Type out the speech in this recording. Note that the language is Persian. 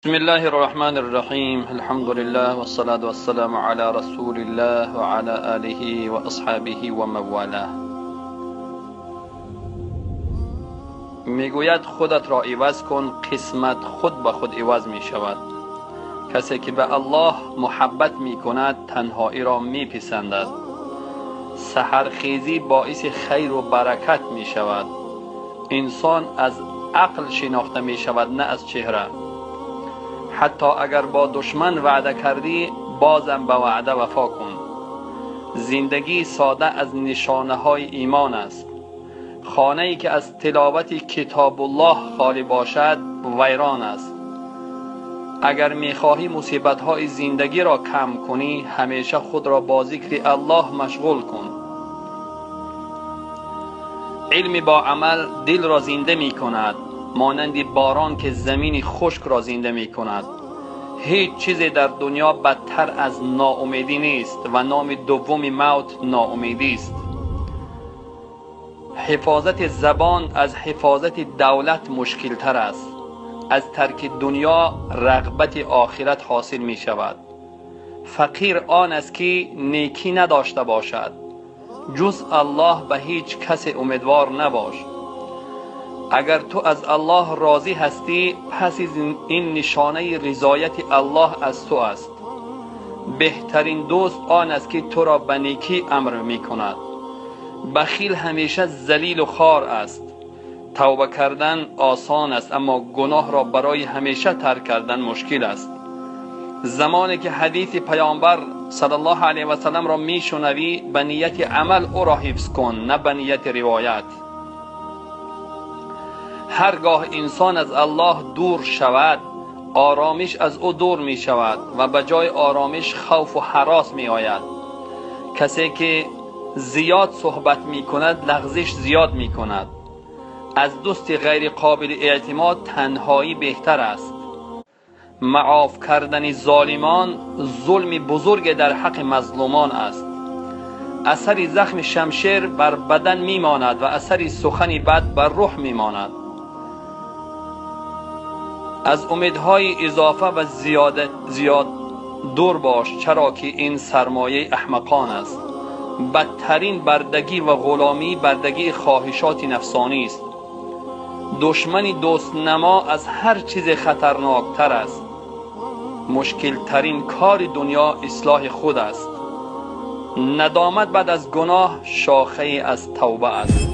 بسم الله الرحمن الرحیم. الحمد لله والصلاة والسلام علی رسول الله و علی آله و اصحابه و موالاه. میگوید خودت را عوض کن، قسمت خود به خود عوض می شود. کسی که به الله محبت می کند تنهایی را می پسندد. سحرخیزی باعث خیر و برکت می شود. انسان از عقل شناخته می شود، نه از چهره. حتی اگر با دشمن وعده کردی بازم به وعده وفا کن. زندگی ساده از نشانه های ایمان است. خانه ای که از تلاوت کتاب الله خالی باشد ویران است. اگر میخواهی مصیبت های زندگی را کم کنی همیشه خود را با ذکر الله مشغول کن. علم با عمل دل را زنده می کند، مانند باران که زمین خشک را زنده می کند. هیچ چیزی در دنیا بدتر از ناامیدی نیست و نام دوم موت ناامیدی است. حفاظت زبان از حفاظت دولت مشکل تر است. از ترک دنیا رغبت آخرت حاصل می شود. فقیر آن است که نیکی نداشته باشد. جز الله به هیچ کس امیدوار نباش. اگر تو از الله راضی هستی پس این نشانه رضایت الله از تو است. بهترین دوست آن است که تو را به نیکی امر می کند. بخیل همیشه ذلیل و خوار است. توبه کردن آسان است اما گناه را برای همیشه ترک کردن مشکل است. زمانی که حدیث پیامبر صلی الله علیه و سلم را می شنوی به نیت عمل او را حفظ کن، نه به نیت روایت. هرگاه انسان از الله دور شود آرامش از او دور می شود و به جای آرامش خوف و هراس می آید. کسی که زیاد صحبت می کند لغزش زیاد می کند. از دوست غیر قابل اعتماد تنهایی بهتر است. معاف کردن ظالمان ظلم بزرگ در حق مظلومان است. اثر زخم شمشیر بر بدن می ماند و اثر سخن بد بر روح می ماند. از امیدهای اضافه و زیاد دور باش، چرا که این سرمایه احمقان است. بدترین بردگی و غلامی بردگی خواهشات نفسانی است. دشمن دوست نما از هر چیز خطرناکتر است. مشکل ترین کار دنیا اصلاح خود است. ندامت بعد از گناه شاخه از توبه است.